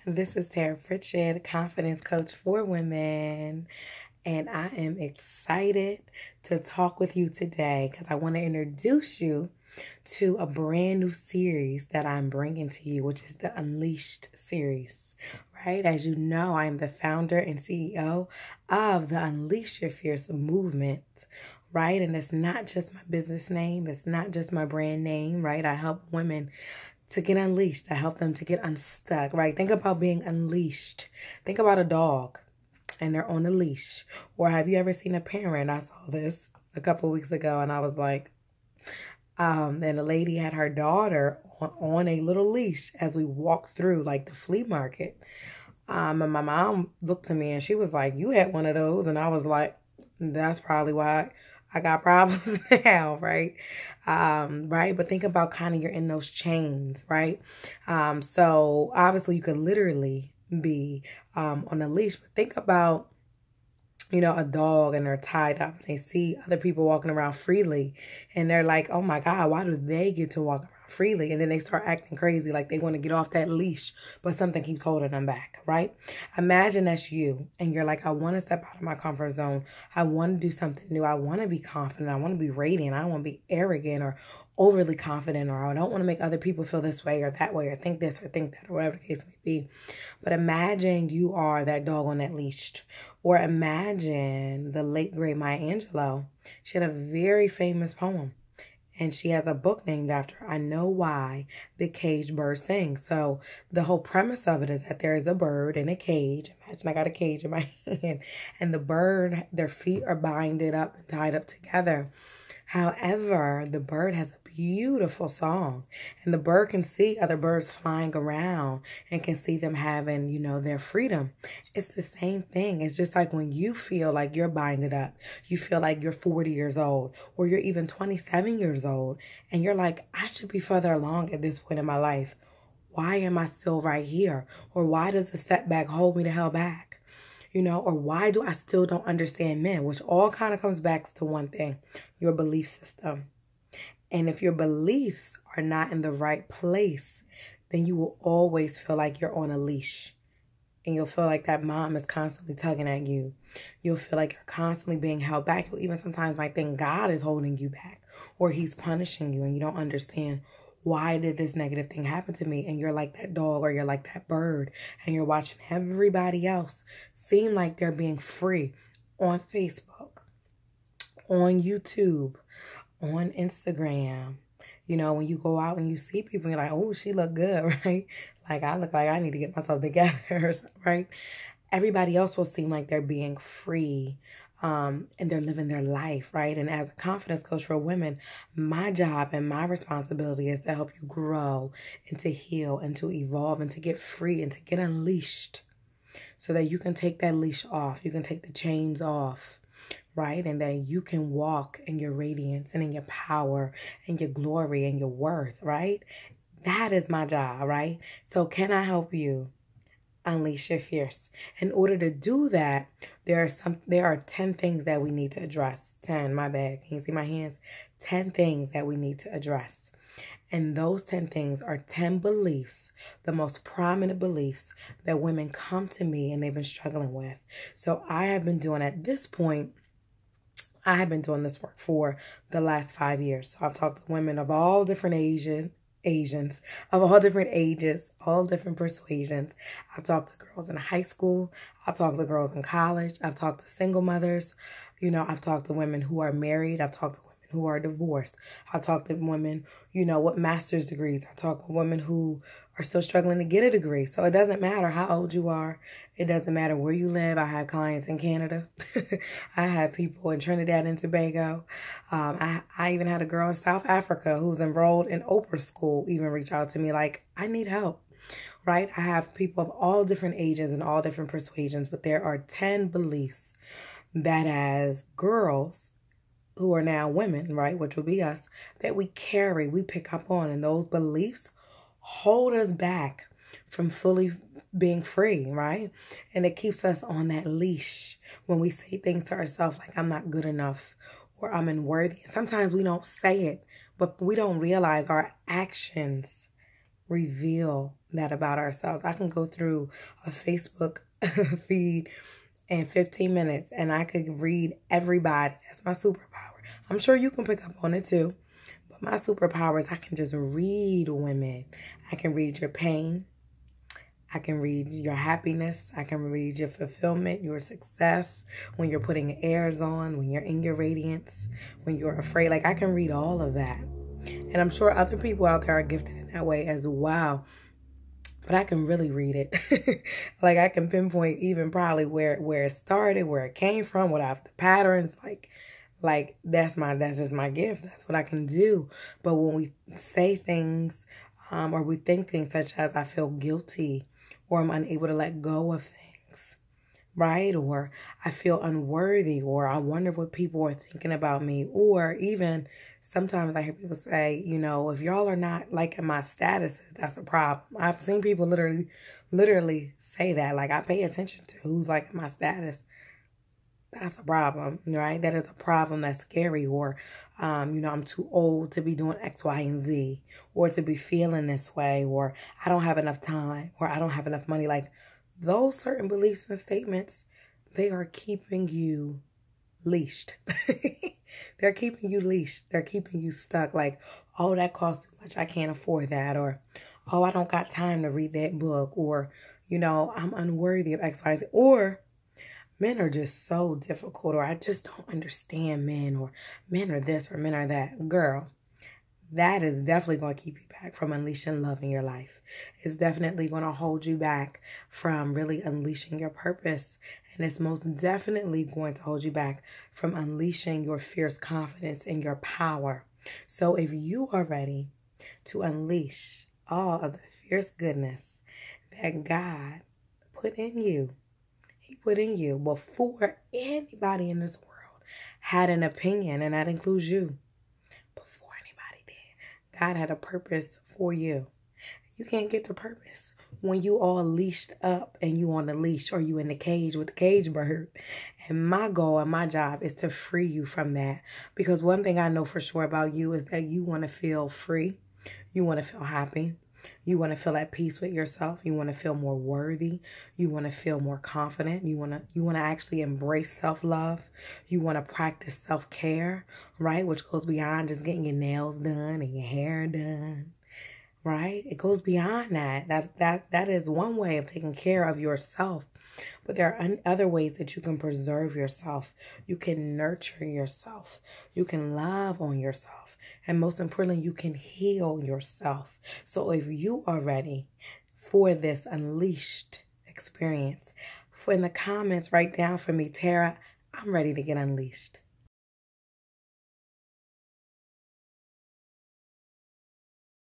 This is Taria Pritchett, confidence coach for women, and I am excited to talk with you today because I want to introduce you to a brand new series that I'm bringing to you, which is the Unleashed series. Right? As you know, I am the founder and CEO of the Unleash Your Fierce movement. Right? And it's not just my business name. It's not just my brand name, right? I help women to get unleashed. I help them to get unstuck, right? Think about being unleashed. Think about a dog and they're on a leash. Or have you ever seen a parent? I saw this a couple weeks ago and I was like, and a lady had her daughter on a little leash as we walked through like the flea market. And my mom looked at me and she was like, you had one of those. And I was like, that's probably why I got problems now, right? Right. But think about kind of you're in those chains, right? So obviously you could literally be on a leash, but think about, a dog and they're tied up and they see other people walking around freely and they're like, oh my God, why do they get to walk around freely? And then they start acting crazy like they want to get off that leash, but something keeps holding them back, right? Imagine that's you and you're like, I want to step out of my comfort zone. I want to do something new. I want to be confident. I want to be radiant. I don't want to be arrogant or overly confident, or I don't want to make other people feel this way or that way or think this or think that or whatever the case may be. But imagine you are that dog on that leash. Or imagine the late great Maya Angelou. She had a very famous poem. And she has a book named after her, I Know Why the Caged Bird Sings. So the whole premise of it is that there is a bird in a cage. Imagine I got a cage in my hand. And the bird, their feet are binded up and tied up together. However, the bird has a beautiful song. And the bird can see other birds flying around and can see them having, their freedom. It's the same thing. It's just like when you feel like you're binded up, you feel like you're 40 years old or you're even 27 years old and you're like, I should be further along at this point in my life. Why am I still right here? Or why does a setback hold me the hell back? Or why do I still don't understand men? Which all kind of comes back to one thing, your belief system. And if your beliefs are not in the right place, then you will always feel like you're on a leash. And you'll feel like that mom is constantly tugging at you. You'll feel like you're constantly being held back. You'll even sometimes might think God is holding you back or he's punishing you and you don't understand, why did this negative thing happen to me? And you're like that dog or you're like that bird and you're watching everybody else seem like they're being free on Facebook, on YouTube, on Instagram. When you go out and you see people, you're like, oh, she look good, right? Like, I look like I need to get myself together, right? Everybody else will seem like they're being free and they're living their life, right? And as a confidence coach for women, my job and my responsibility is to help you grow and to heal and to evolve and to get free and to get unleashed so that you can take that leash off. You can take the chains off. Right? And that you can walk in your radiance and in your power and your glory and your worth, right? That is my job, right? So can I help you unleash your fierce? In order to do that, there are 10 things that we need to address. 10, my bad. Can you see my hands? 10 things that we need to address. And those 10 things are 10 beliefs, the most prominent beliefs that women come to me and they've been struggling with. So I have been doing at this point, I have been doing this work for the last 5 years. So I've talked to women of all different Asians, of all different ages, all different persuasions. I've talked to girls in high school. I've talked to girls in college. I've talked to single mothers. I've talked to women who are married. I've talked to women who are divorced. I've talked to women, with master's degrees. I talk to women who are still struggling to get a degree. So it doesn't matter how old you are. It doesn't matter where you live. I have clients in Canada. I have people in Trinidad and Tobago. I even had a girl in South Africa who's enrolled in Oprah school even reach out to me like, I need help. Right? I have people of all different ages and all different persuasions, but there are 10 beliefs that as girls who are now women, right, which will be us, that we carry, we pick up on, and those beliefs hold us back from fully being free, right? And it keeps us on that leash when we say things to ourselves like, I'm not good enough or I'm unworthy. Sometimes we don't say it, but we don't realize our actions reveal that about ourselves. I can go through a Facebook feed in 15 minutes and I could read everybody. That's my superpower. I'm sure you can pick up on it too. But my superpower is I can just read women. I can read your pain. I can read your happiness. I can read your fulfillment, your success, when you're putting airs on, when you're in your radiance, when you're afraid. Like, I can read all of that. And I'm sure other people out there are gifted in that way as well. But I can really read it. Like, I can pinpoint even probably where it started, where it came from, what the patterns, like that's just my gift. That's what I can do. But when we say things, or we think things such as I feel guilty, or I'm unable to let go of things, right? Or I feel unworthy, or I wonder what people are thinking about me. Or even sometimes I hear people say, you know, if y'all are not liking my statuses, that's a problem. I've seen people literally say that. Like, I pay attention to who's liking my status. That's a problem, right? That is a problem. That's scary. Or, you know, I'm too old to be doing X, Y, and Z, or to be feeling this way, or I don't have enough time, or I don't have enough money. Like, those certain beliefs and statements, they are keeping you leashed. They're keeping you leashed. They're keeping you stuck. Like, oh, that costs too much. I can't afford that. Or, oh, I don't got time to read that book. Or, you know, I'm unworthy of X, Y, and Z. Or, men are just so difficult, or I just don't understand men, or men are this, or men are that. Girl, that is definitely going to keep you back from unleashing love in your life. It's definitely going to hold you back from really unleashing your purpose. And it's most definitely going to hold you back from unleashing your fierce confidence and your power. So if you are ready to unleash all of the fierce goodness that God put in you, He put in you before anybody in this world had an opinion, and that includes you. Before anybody did, God had a purpose for you. You can't get to purpose when you all leashed up and you on the leash, or you in the cage with the cage bird. And my goal and my job is to free you from that. Because one thing I know for sure about you is that you want to feel free. You want to feel happy. You want to feel at peace with yourself. You want to feel more worthy. You want to feel more confident. You want to actually embrace self-love. You want to practice self-care, right? Which goes beyond just getting your nails done and your hair done, right? It goes beyond that. That is one way of taking care of yourself. But there are other ways that you can preserve yourself. You can nurture yourself. You can love on yourself. And most importantly, you can heal yourself. So if you are ready for this unleashed experience, in the comments, write down for me, Tara, I'm ready to get unleashed.